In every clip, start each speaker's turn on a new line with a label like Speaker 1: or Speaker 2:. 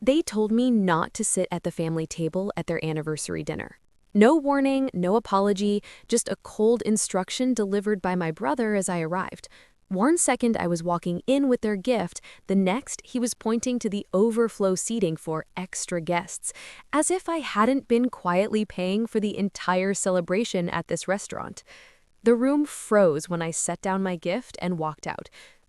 Speaker 1: They told me not to sit at the family table at their anniversary dinner. No warning, no apology, just a cold instruction delivered by my brother as I arrived. One second I was walking in with their gift, the next he was pointing to the overflow seating for extra guests, as if I hadn't been quietly paying for the entire celebration at this restaurant. The room froze when I set down my gift and walked out.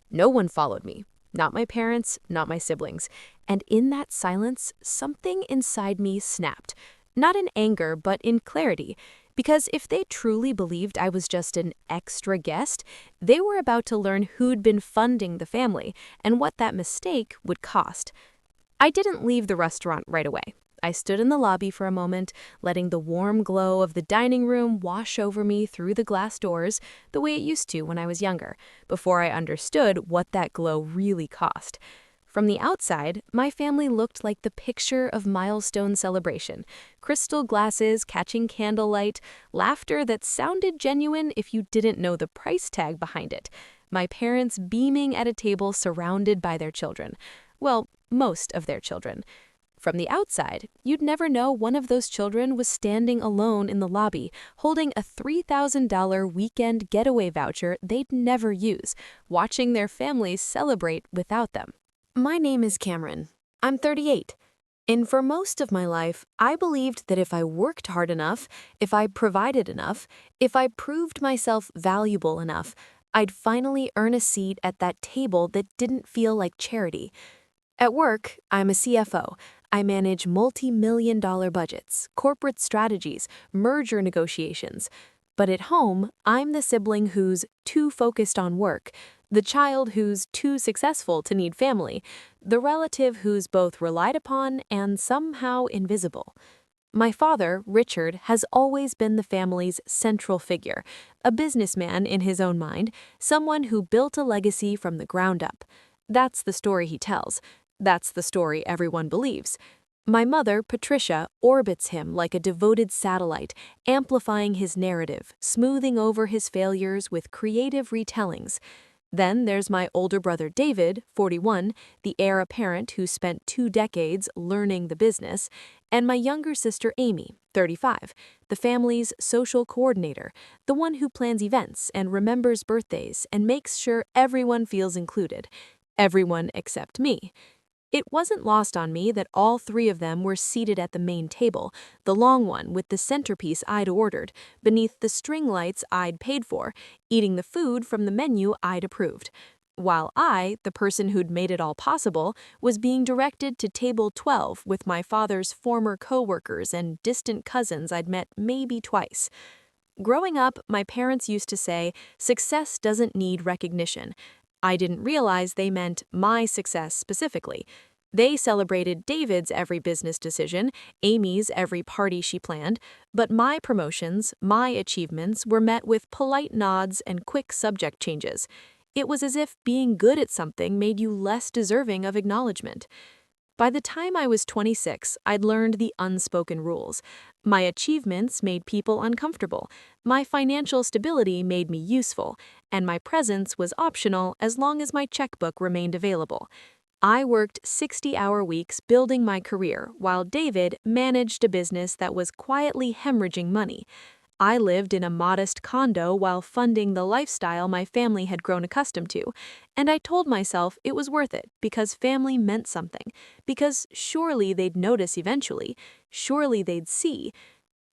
Speaker 1: No one followed me. Not my parents, not my siblings. And in that silence, something inside me snapped. Not in anger, but in clarity. Because if they truly believed I was just an extra guest, they were about to learn who'd been funding the family and what that mistake would cost. I didn't leave the restaurant right away. I stood in the lobby for a moment, letting the warm glow of the dining room wash over me through the glass doors, the way it used to when I was younger, before I understood what that glow really cost. From the outside, my family looked like the picture of milestone celebration. Crystal glasses catching candlelight, laughter that sounded genuine if you didn't know the price tag behind it. My parents beaming at a table surrounded by their children. Well, most of their children. From the outside, you'd never know one of those children was standing alone in the lobby, holding a $3,000 weekend getaway voucher they'd never use, watching their families celebrate without them. My name is Cameron. I'm 38. And for most of my life, I believed that if I worked hard enough, if I provided enough, if I proved myself valuable enough, I'd finally earn a seat at that table that didn't feel like charity. At work, I'm a CFO. I manage multi-million-dollar budgets, corporate strategies, merger negotiations. But at home, I'm the sibling who's too focused on work, the child who's too successful to need family, the relative who's both relied upon and somehow invisible. My father, Richard, has always been the family's central figure, a businessman in his own mind, someone who built a legacy from the ground up. That's the story he tells. That's the story everyone believes. My mother, Patricia, orbits him like a devoted satellite, amplifying his narrative, smoothing over his failures with creative retellings. Then there's my older brother David, 41, the heir apparent who spent 2 decades learning the business, and my younger sister Amy, 35, the family's social coordinator, the one who plans events and remembers birthdays and makes sure everyone feels included. Everyone except me. It wasn't lost on me that all 3 of them were seated at the main table, the long one with the centerpiece I'd ordered, beneath the string lights I'd paid for, eating the food from the menu I'd approved. While I, the person who'd made it all possible, was being directed to table 12 with my father's former co-workers and distant cousins I'd met maybe twice. Growing up, my parents used to say, "Success doesn't need recognition." I didn't realize they meant my success specifically. They celebrated David's every business decision, Amy's every party she planned, but my promotions, my achievements were met with polite nods and quick subject changes. It was as if being good at something made you less deserving of acknowledgement. By the time I was 26, I'd learned the unspoken rules. My achievements made people uncomfortable, my financial stability made me useful, and my presence was optional as long as my checkbook remained available. I worked 60-hour weeks building my career while David managed a business that was quietly hemorrhaging money. I lived in a modest condo while funding the lifestyle my family had grown accustomed to, and I told myself it was worth it because family meant something, because surely they'd notice eventually, surely they'd see.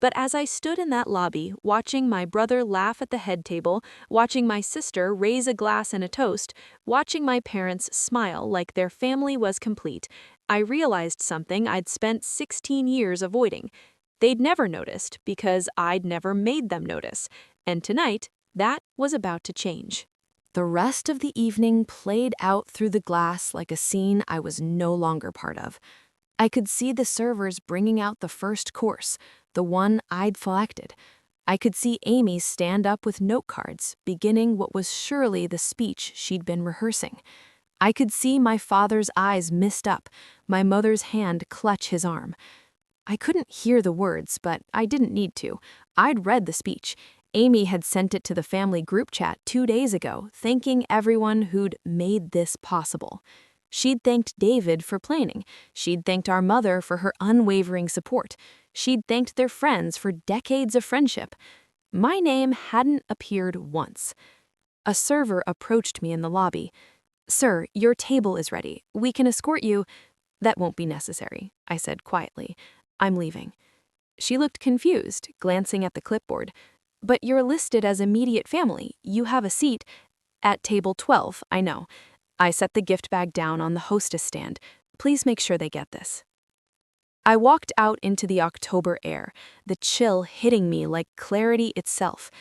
Speaker 1: But as I stood in that lobby, watching my brother laugh at the head table, watching my sister raise a glass and a toast, watching my parents smile like their family was complete, I realized something I'd spent 16 years avoiding. They'd never noticed because I'd never made them notice, and tonight, that was about to change. The rest of the evening played out through the glass like a scene I was no longer part of. I could see the servers bringing out the first course, the one I'd selected. I could see Amy stand up with note cards, beginning what was surely the speech she'd been rehearsing. I could see my father's eyes mist up, my mother's hand clutch his arm. I couldn't hear the words, but I didn't need to. I'd read the speech. Amy had sent it to the family group chat 2 days ago, thanking everyone who'd made this possible. She'd thanked David for planning. She'd thanked our mother for her unwavering support. She'd thanked their friends for decades of friendship. My name hadn't appeared once. A server approached me in the lobby. "Sir, your table is ready. We can escort you." "That won't be necessary," I said quietly. "I'm leaving." She looked confused, glancing at the clipboard. "But you're listed as immediate family. You have a seat at table 12, I know." I set the gift bag down on the hostess stand. "Please make sure they get this." I walked out into the October air, the chill hitting me like clarity itself.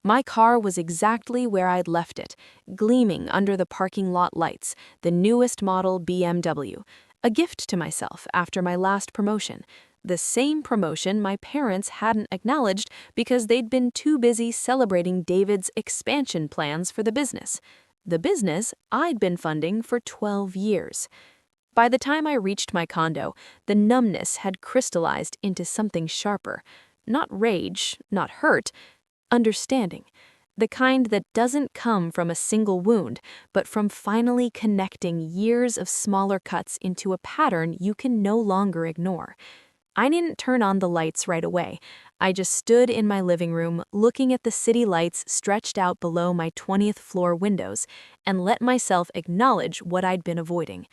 Speaker 1: My car was exactly where I'd left it, gleaming under the parking lot lights, the newest model BMW, a gift to myself after my last promotion. The same promotion my parents hadn't acknowledged because they'd been too busy celebrating David's expansion plans for the business I'd been funding for 12 years. By the time I reached my condo, the numbness had crystallized into something sharper. Not rage, not hurt, understanding. The kind that doesn't come from a single wound, but from finally connecting years of smaller cuts into a pattern you can no longer ignore. I didn't turn on the lights right away. I just stood in my living room, looking at the city lights stretched out below my 20th floor windows, and let myself acknowledge what I'd been avoiding.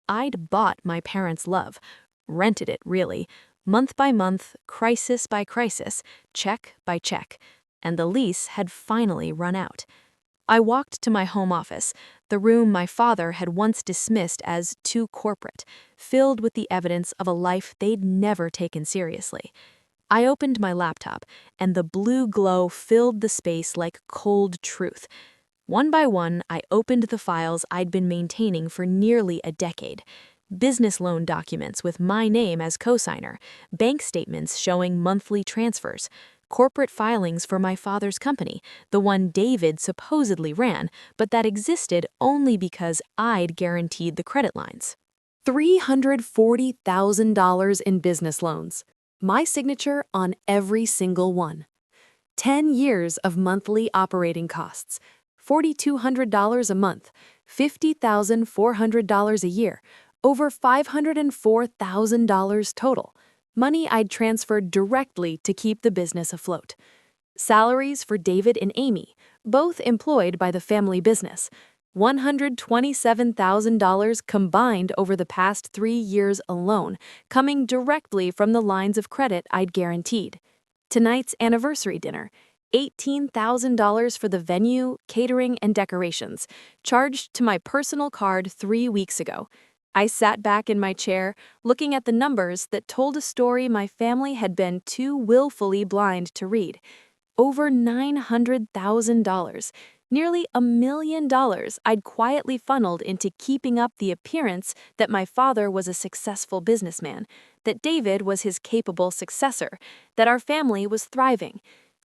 Speaker 1: I'd bought my parents' love, rented it really, month by month, crisis by crisis, check by check, and the lease had finally run out. I walked to my home office, the room my father had once dismissed as too corporate, filled with the evidence of a life they'd never taken seriously. I opened my laptop, and the blue glow filled the space like cold truth. One by one, I opened the files I'd been maintaining for nearly a decade. Business loan documents with my name as cosigner, bank statements showing monthly transfers, corporate filings for my father's company, the one David supposedly ran, but that existed only because I'd guaranteed the credit lines. $340,000 in business loans. My signature on every single one. 10 years of monthly operating costs. $4,200 a month, $50,400 a year, over $504,000 total. Money I'd transferred directly to keep the business afloat. Salaries for David and Amy, both employed by the family business. $127,000 combined over the past 3 years alone, coming directly from the lines of credit I'd guaranteed. Tonight's anniversary dinner. $18,000 for the venue, catering, and decorations, charged to my personal card 3 weeks ago. I sat back in my chair, looking at the numbers that told a story my family had been too willfully blind to read. Over $900,000, nearly $1 million I'd quietly funneled into keeping up the appearance that my father was a successful businessman, that David was his capable successor, that our family was thriving.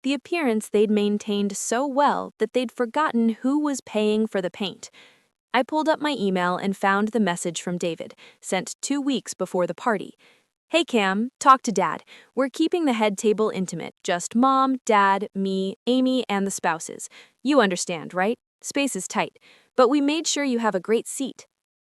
Speaker 1: The appearance they'd maintained so well that they'd forgotten who was paying for the paint. I pulled up my email and found the message from David, sent 2 weeks before the party. "Hey Cam, talk to Dad. We're keeping the head table intimate, just Mom, Dad, me, Amy, and the spouses. You understand, right? Space is tight, but we made sure you have a great seat."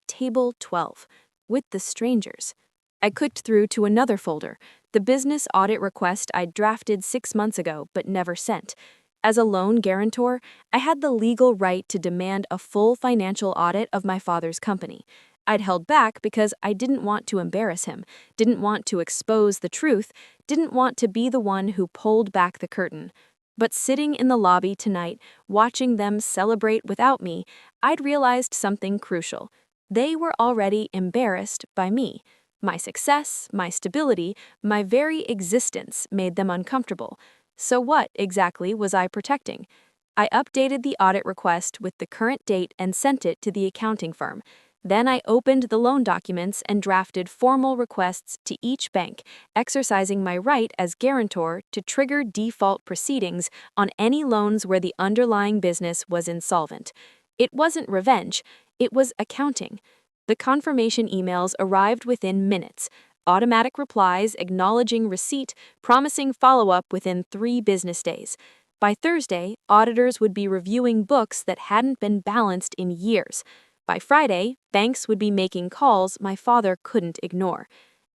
Speaker 1: Table 12, with the strangers. I clicked through to another folder, the business audit request I'd drafted 6 months ago but never sent. As a loan guarantor, I had the legal right to demand a full financial audit of my father's company. I'd held back because I didn't want to embarrass him, didn't want to expose the truth, didn't want to be the one who pulled back the curtain. But sitting in the lobby tonight, watching them celebrate without me, I'd realized something crucial. They were already embarrassed by me. My success, my stability, my very existence made them uncomfortable. So what exactly was I protecting? I updated the audit request with the current date and sent it to the accounting firm. Then I opened the loan documents and drafted formal requests to each bank, exercising my right as guarantor to trigger default proceedings on any loans where the underlying business was insolvent. It wasn't revenge, it was accounting. The confirmation emails arrived within minutes. Automatic replies acknowledging receipt, promising follow-up within 3 business days. By Thursday, auditors would be reviewing books that hadn't been balanced in years. By Friday, banks would be making calls my father couldn't ignore.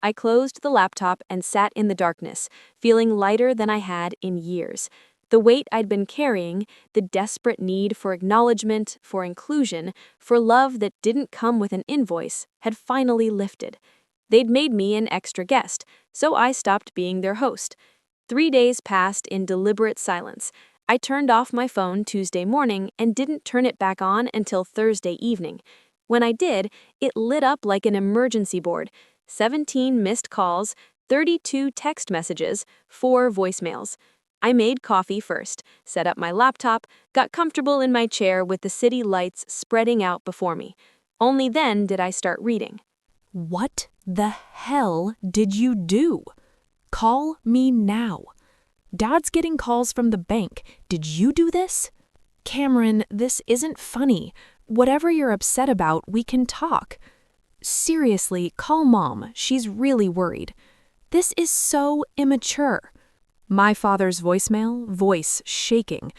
Speaker 1: I closed the laptop and sat in the darkness, feeling lighter than I had in years. The weight I'd been carrying, the desperate need for acknowledgement, for inclusion, for love that didn't come with an invoice, had finally lifted. They'd made me an extra guest, so I stopped being their host. 3 days passed in deliberate silence. I turned off my phone Tuesday morning and didn't turn it back on until Thursday evening. When I did, it lit up like an emergency board. 17 missed calls, 32 text messages, 4 voicemails. I made coffee first, set up my laptop, got comfortable in my chair with the city lights spreading out before me. Only then did I start reading.
Speaker 2: What the hell did you do? Call me now. Dad's getting calls from the bank. Did you do this? Cameron, this isn't funny. Whatever you're upset about, we can talk. Seriously, call Mom. She's really worried. This is so immature. My father's voicemail, voice shaking.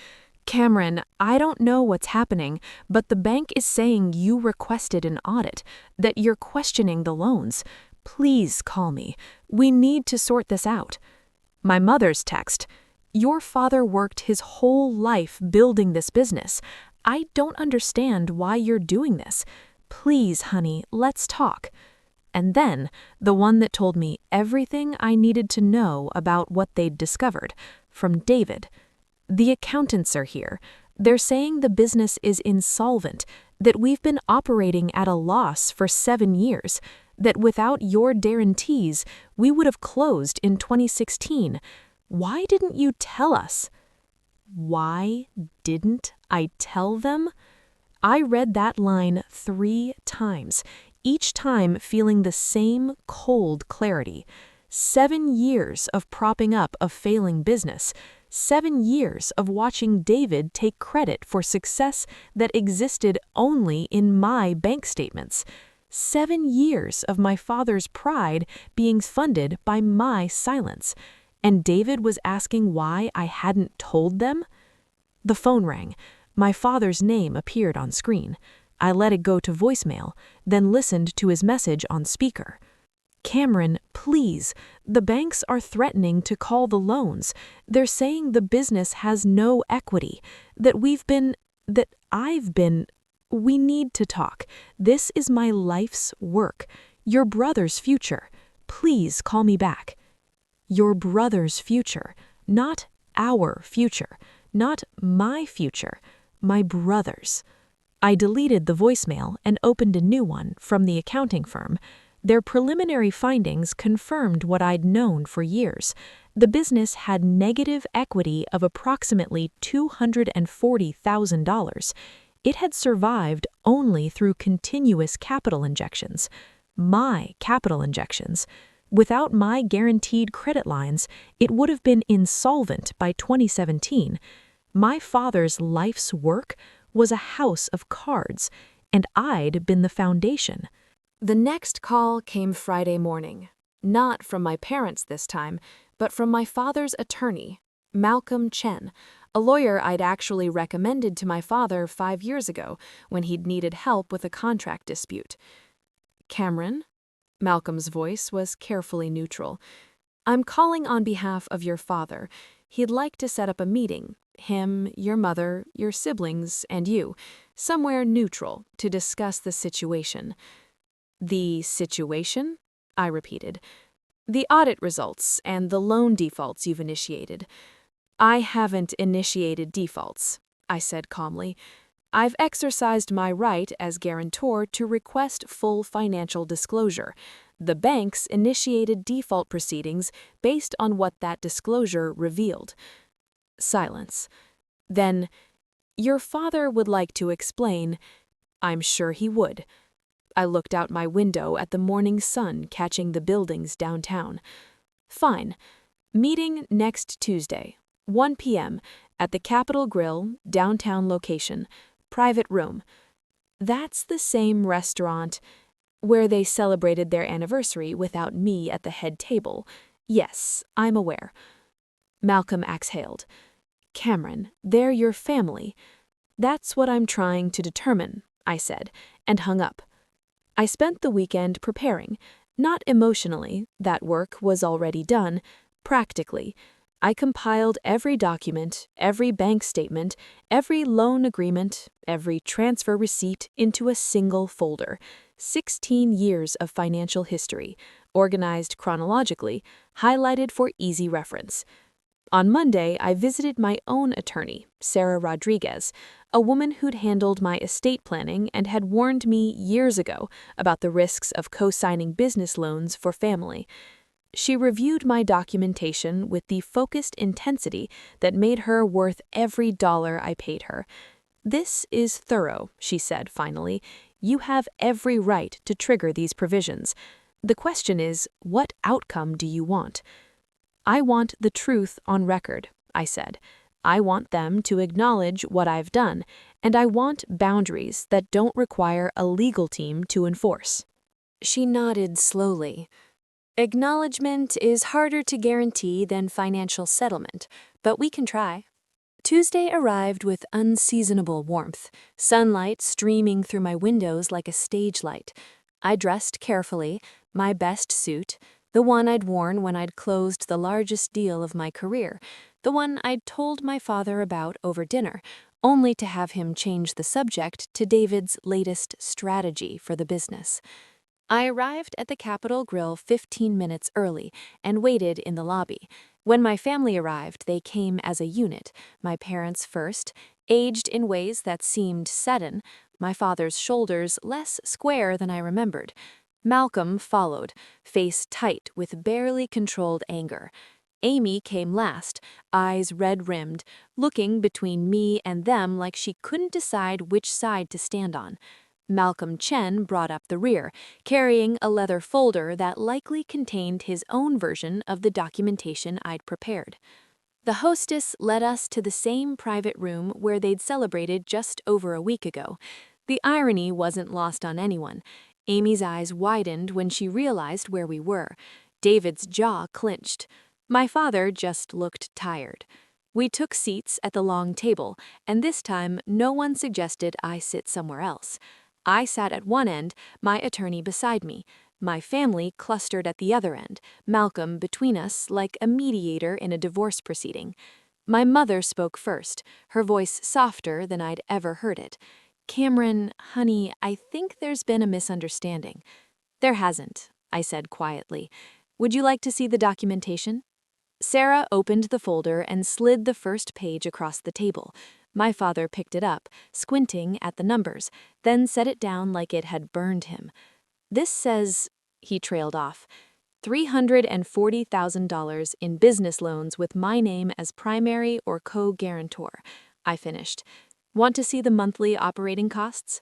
Speaker 2: Cameron, I don't know what's happening, but the bank is saying you requested an audit, that you're questioning the loans. Please call me. We need to sort this out. My mother's text. Your father worked his whole life building this business. I don't understand why you're doing this. Please, honey, let's talk. And then, the one that told me everything I needed to know about what they'd discovered, from David. The accountants are here. They're saying the business is insolvent, that we've been operating at a loss for 7 years, that without your guarantees, we would have closed in 2016. Why didn't you tell us? Why didn't I tell them? I read that line 3 times, each time feeling the same cold clarity. 7 years of propping up a failing business, 7 years of watching David take credit for success that existed only in my bank statements. 7 years of my father's pride being funded by my silence. And David was asking why I hadn't told them? The phone rang. My father's name appeared on screen. I let it go to voicemail, then listened to his message on speaker. Cameron, please, the banks are threatening to call the loans. They're saying the business has no equity, that we need to talk. This is my life's work, your brother's future. Please call me back. Your brother's future, not our future, not my future, my brother's. I deleted the voicemail and opened a new one from the accounting firm. Their preliminary findings confirmed what I'd known for years. The business had negative equity of approximately $240,000. It had survived only through continuous capital injections. My capital injections. Without my guaranteed credit lines, it would have been insolvent by 2017. My father's life's work was a house of cards, and I'd been the foundation. The next call came Friday morning. Not from my parents this time, but from my father's attorney, Malcolm Chen, a lawyer I'd actually recommended to my father 5 years ago when he'd needed help with a contract dispute. Cameron? Malcolm's voice was carefully neutral. I'm calling on behalf of your father. He'd like to set up a meeting, him, your mother, your siblings, and you, somewhere neutral, to discuss the situation. The situation? I repeated. The audit results and the loan defaults you've initiated. I haven't initiated defaults, I said calmly. I've exercised my right as guarantor to request full financial disclosure. The banks initiated default proceedings based on what that disclosure revealed. Silence. Then, your father would like to explain. I'm sure he would. I looked out my window at the morning sun catching the buildings downtown. Fine. Meeting next Tuesday, 1 p.m., at the Capitol Grill, downtown location. Private room. That's the same restaurant where they celebrated their anniversary without me at the head table. Yes, I'm aware. Malcolm exhaled. Cameron, they're your family. That's what I'm trying to determine, I said, and hung up. I spent the weekend preparing, not emotionally, that work was already done, practically. I compiled every document, every bank statement, every loan agreement, every transfer receipt into a single folder. 16 years of financial history, organized chronologically, highlighted for easy reference. On Monday, I visited my own attorney, Sarah Rodriguez, a woman who'd handled my estate planning and had warned me years ago about the risks of co-signing business loans for family. She reviewed my documentation with the focused intensity that made her worth every dollar I paid her. "This is thorough," she said finally. "You have every right to trigger these provisions. The question is, what outcome do you want?" "I want the truth on record," I said. "I want them to acknowledge what I've done, and I want boundaries that don't require a legal team to enforce." She nodded slowly. "Acknowledgement is harder to guarantee than financial settlement, but we can try." Tuesday arrived with unseasonable warmth, sunlight streaming through my windows like a stage light. I dressed carefully, my best suit, the one I'd worn when I'd closed the largest deal of my career, the one I'd told my father about over dinner, only to have him change the subject to David's latest strategy for the business. I arrived at the Capitol Grill 15 minutes early and waited in the lobby. When my family arrived, they came as a unit, my parents first, aged in ways that seemed sudden, my father's shoulders less square than I remembered. Malcolm followed, face tight with barely controlled anger. Amy came last, eyes red-rimmed, looking between me and them like she couldn't decide which side to stand on. Malcolm Chen brought up the rear, carrying a leather folder that likely contained his own version of the documentation I'd prepared. The hostess led us to the same private room where they'd celebrated just over a week ago. The irony wasn't lost on anyone. Amy's eyes widened when she realized where we were. David's jaw clenched. My father just looked tired. We took seats at the long table, and this time no one suggested I sit somewhere else. I sat at one end, my attorney beside me, my family clustered at the other end, Malcolm between us like a mediator in a divorce proceeding. My mother spoke first, her voice softer than I'd ever heard it. "Cameron, honey, I think there's been a misunderstanding." "There hasn't," I said quietly. "Would you like to see the documentation?" Sarah opened the folder and slid the first page across the table. My father picked it up, squinting at the numbers, then set it down like it had burned him. "This says," he trailed off, "$340,000 in business loans with my name as primary or co-guarantor." I finished. "Want to see the monthly operating costs?"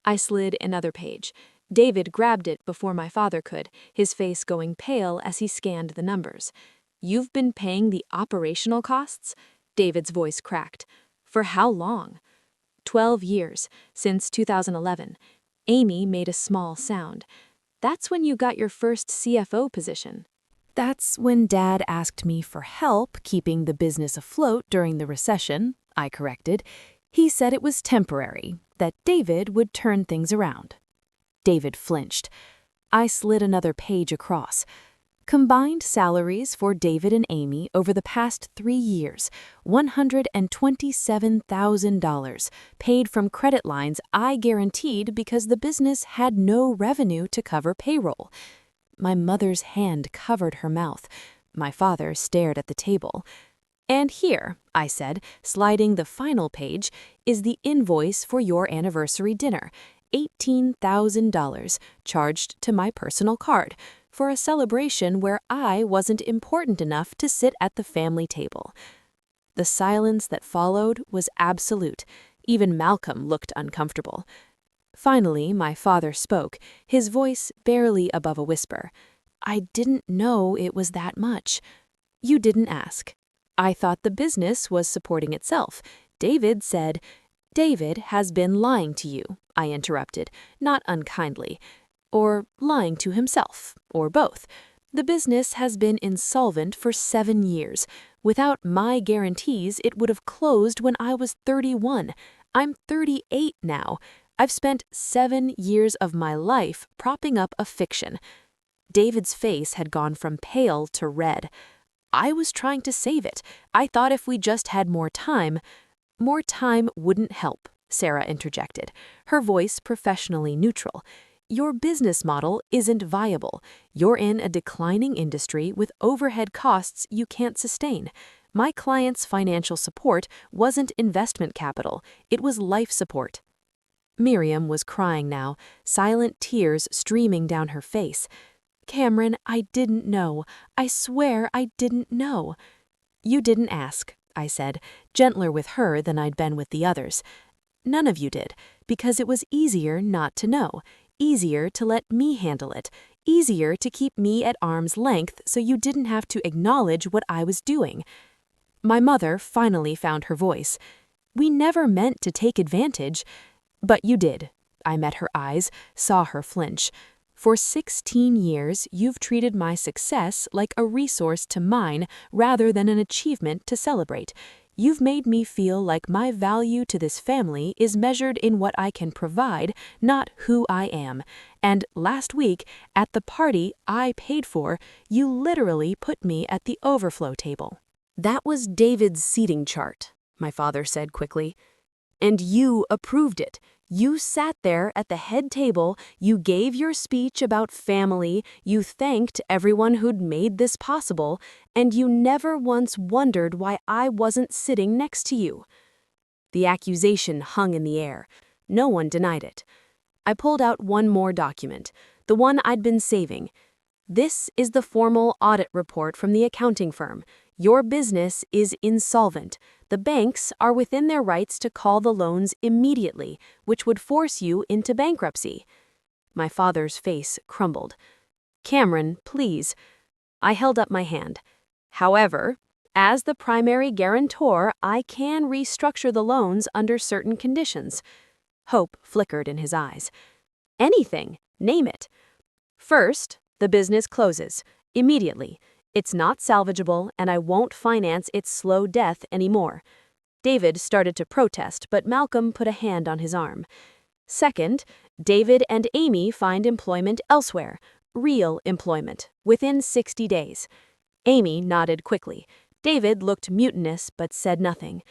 Speaker 2: I slid another page. David grabbed it before my father could, his face going pale as he scanned the numbers. "You've been paying the operational costs?" David's voice cracked. "For how long?" 12 years, since 2011. Amy made a small sound. "That's when you got your first CFO position." "That's when Dad asked me for help keeping the business afloat during the recession," I corrected. "He said it was temporary, that David would turn things around." David flinched. I slid another page across. Combined salaries for David and Amy over the past 3 years, $127,000, paid from credit lines I guaranteed because the business had no revenue to cover payroll. My mother's hand covered her mouth. My father stared at the table. "And here," I said, sliding the final page, "is the invoice for your anniversary dinner, $18,000, charged to my personal card, for a celebration where I wasn't important enough to sit at the family table." The silence that followed was absolute. Even Malcolm looked uncomfortable. Finally, my father spoke, his voice barely above a whisper. "I didn't know it was that much." "You didn't ask. I thought the business was supporting itself. David said—" "David has been lying to you," I interrupted, not unkindly. "Or lying to himself, or both. The business has been insolvent for 7 years. Without my guarantees, it would have closed when I was 31. I'm 38 now. I've spent 7 years of my life propping up a fiction. David's face had gone from pale to red. I was trying to save it. I thought if we just had more time. More time wouldn't help, Sarah interjected, her voice professionally neutral. Your business model isn't viable. You're in a declining industry with overhead costs you can't sustain. My client's financial support wasn't investment capital, it was life support. Miriam was crying now, silent tears streaming down her face. Cameron, I didn't know. I swear I didn't know. You didn't ask, I said, gentler with her than I'd been with the others. None of you did, because it was easier not to know, easier to let me handle it, easier to keep me at arm's length so you didn't have to acknowledge what I was doing. My mother finally found her voice. We never meant to take advantage. But you did. I met her eyes, saw her flinch. For 16 years, you've treated my success like a resource to mine rather than an achievement to celebrate. You've made me feel like my value to this family is measured in what I can provide, not who I am. And last week, at the party I paid for, you literally put me at the overflow table. That was David's seating chart, my father said quickly. And you approved it. You sat there at the head table, you gave your speech about family, you thanked everyone who'd made this possible, and you never once wondered why I wasn't sitting next to you. The accusation hung in the air. No one denied it. I pulled out one more document, the one I'd been saving. This is the formal audit report from the accounting firm. Your business is insolvent. The banks are within their rights to call the loans immediately, which would force you into bankruptcy. My father's face crumbled. Cameron, please. I held up my hand. However, as the primary guarantor, I can restructure the loans under certain conditions. Hope flickered in his eyes. Anything, name it. First, the business closes, immediately. It's not salvageable, and I won't finance its slow death anymore. David started to protest, but Malcolm put a hand on his arm. Second, David and Amy find employment elsewhere, real employment, within 60 days. Amy nodded quickly. David looked mutinous but said nothing.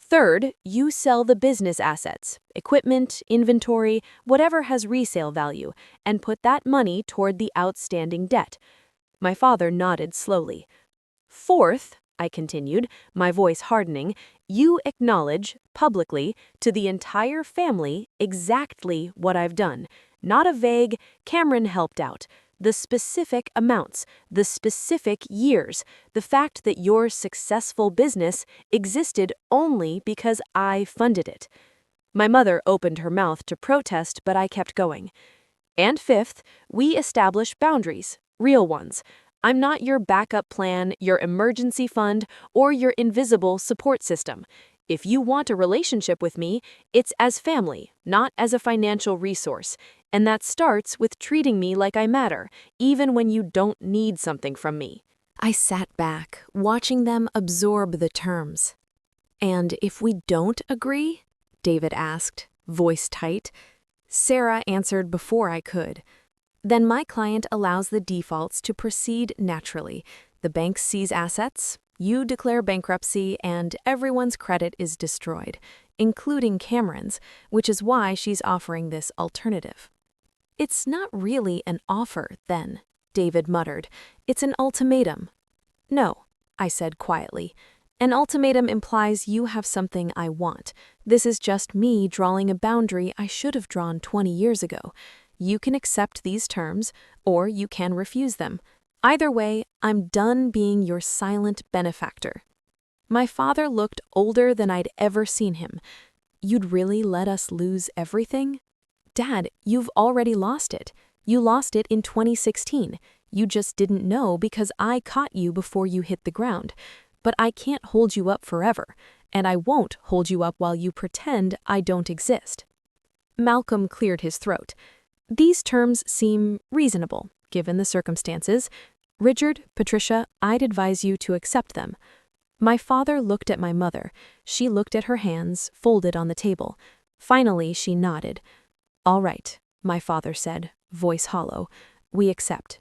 Speaker 2: Third, you sell the business assets, equipment, inventory, whatever has resale value, and put that money toward the outstanding debt. My father nodded slowly. Fourth, I continued, my voice hardening, you acknowledge, publicly, to the entire family exactly what I've done. Not a vague, Cameron helped out. The specific amounts, the specific years, the fact that your successful business existed only because I funded it. My mother opened her mouth to protest, but I kept going. And fifth, we establish boundaries. Real ones. I'm not your backup plan, your emergency fund, or your invisible support system. If you want a relationship with me, it's as family, not as a financial resource. And that starts with treating me like I matter, even when you don't need something from me. I sat back, watching them absorb the terms. And if we don't agree? David asked, voice tight. Sarah answered before I could. Then my client allows the defaults to proceed naturally. The bank seize assets, you declare bankruptcy, and everyone's credit is destroyed, including Cameron's, which is why she's offering this alternative. It's not really an offer, then, David muttered. It's an ultimatum. No, I said quietly. An ultimatum implies you have something I want. This is just me drawing a boundary I should have drawn 20 years ago. You can accept these terms, or you can refuse them. Either way, I'm done being your silent benefactor. My father looked older than I'd ever seen him. You'd really let us lose everything? Dad, you've already lost it. You lost it in 2016. You just didn't know because I caught you before you hit the ground. But I can't hold you up forever, and I won't hold you up while you pretend I don't exist. Malcolm cleared his throat. These terms seem reasonable, given the circumstances. Richard, Patricia, I'd advise you to accept them. My father looked at my mother. She looked at her hands, folded on the table.
Speaker 1: Finally, she nodded. "All right," my father said, voice hollow. "We accept."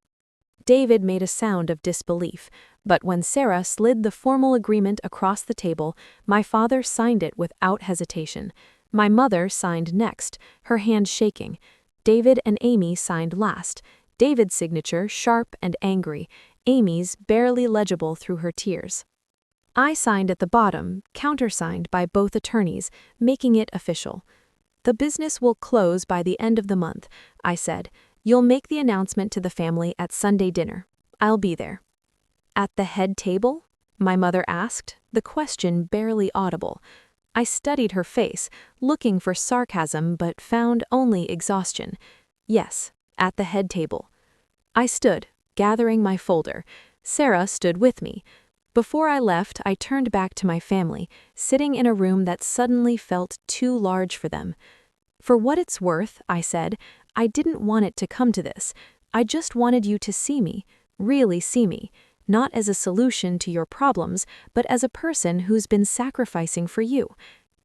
Speaker 1: David made a sound of disbelief, but when Sarah slid the formal agreement across the table, my father signed it without hesitation. My mother signed next, her hand shaking. David and Amy signed last, David's signature sharp and angry, Amy's barely legible through her tears. I signed at the bottom, countersigned by both attorneys, making it official. "The business will close by the end of the month," I said. "You'll make the announcement to the family at Sunday dinner. I'll be there." "At the head table?" my mother asked, the question barely audible. I studied her face, looking for sarcasm but found only exhaustion. "Yes, at the head table." I stood, gathering my folder. Sarah stood with me. Before I left, I turned back to my family, sitting in a room that suddenly felt too large for them. "For what it's worth," I said, "I didn't want it to come to this. I just wanted you to see me, really see me, not as a solution to your problems, but as a person who's been sacrificing for you.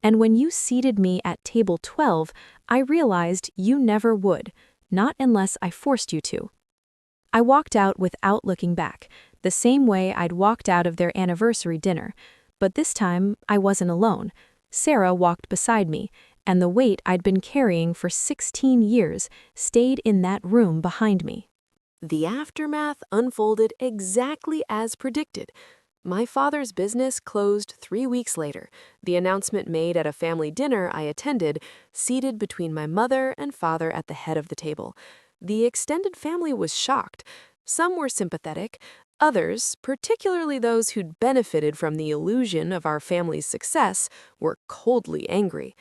Speaker 1: And when you seated me at table 12, I realized you never would, not unless I forced you to." I walked out without looking back, the same way I'd walked out of their anniversary dinner. But this time, I wasn't alone. Sarah walked beside me, and the weight I'd been carrying for 16 years stayed in that room behind me. The aftermath unfolded exactly as predicted. My father's business closed 3 weeks later, the announcement made at a family dinner I attended, seated between my mother and father at the head of the table. The extended family was shocked. Some were sympathetic. Others, particularly those who'd benefited from the illusion of our family's success, were coldly angry.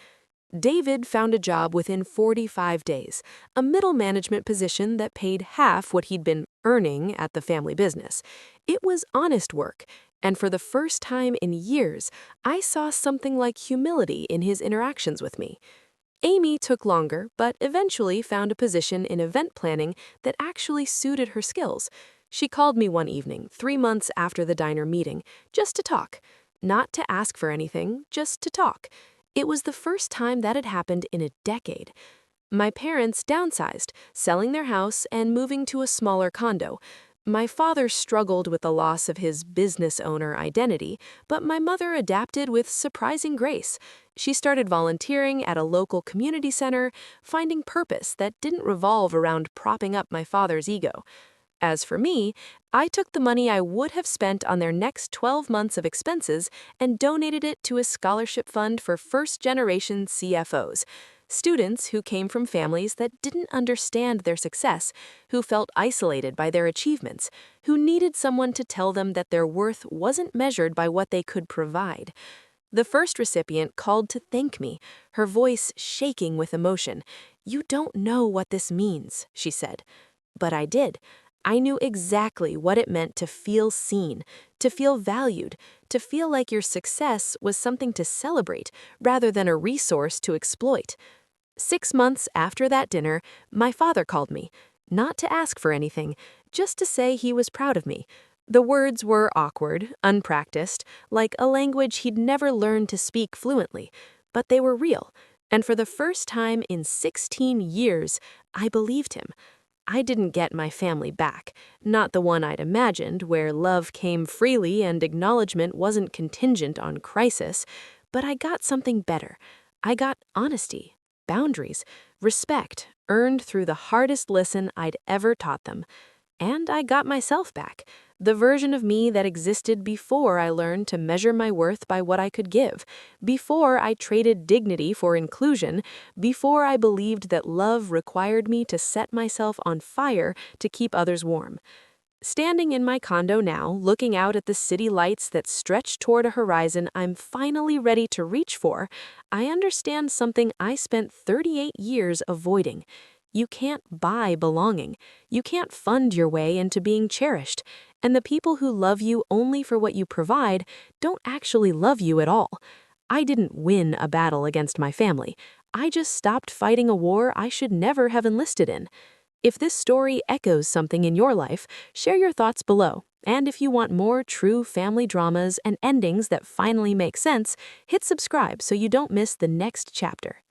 Speaker 1: David found a job within 45 days, a middle management position that paid half what he'd been earning at the family business. It was honest work, and for the first time in years, I saw something like humility in his interactions with me. Amy took longer, but eventually found a position in event planning that actually suited her skills. She called me one evening, 3 months after the diner meeting, just to talk. Not to ask for anything, just to talk. It was the first time that had happened in a decade. My parents downsized, selling their house and moving to a smaller condo. My father struggled with the loss of his business owner identity, but my mother adapted with surprising grace. She started volunteering at a local community center, finding purpose that didn't revolve around propping up my father's ego. As for me, I took the money I would have spent on their next 12 months of expenses and donated it to a scholarship fund for first-generation CFOs, students who came from families that didn't understand their success, who felt isolated by their achievements, who needed someone to tell them that their worth wasn't measured by what they could provide. The first recipient called to thank me, her voice shaking with emotion. "You don't know what this means," she said. But I did. I knew exactly what it meant to feel seen, to feel valued, to feel like your success was something to celebrate rather than a resource to exploit. 6 months after that dinner, my father called me, not to ask for anything, just to say he was proud of me. The words were awkward, unpracticed, like a language he'd never learned to speak fluently, but they were real, and for the first time in 16 years, I believed him. I didn't get my family back, not the one I'd imagined, where love came freely and acknowledgement wasn't contingent on crisis, but I got something better. I got honesty, boundaries, respect, earned through the hardest lesson I'd ever taught them. And I got myself back, the version of me that existed before I learned to measure my worth by what I could give, before I traded dignity for inclusion, before I believed that love required me to set myself on fire to keep others warm. Standing in my condo now, looking out at the city lights that stretch toward a horizon I'm finally ready to reach for, I understand something I spent 38 years avoiding. You can't buy belonging. You can't fund your way into being cherished. And the people who love you only for what you provide don't actually love you at all. I didn't win a battle against my family. I just stopped fighting a war I should never have enlisted in. If this story echoes something in your life, share your thoughts below. And if you want more true family dramas and endings that finally make sense, hit subscribe so you don't miss the next chapter.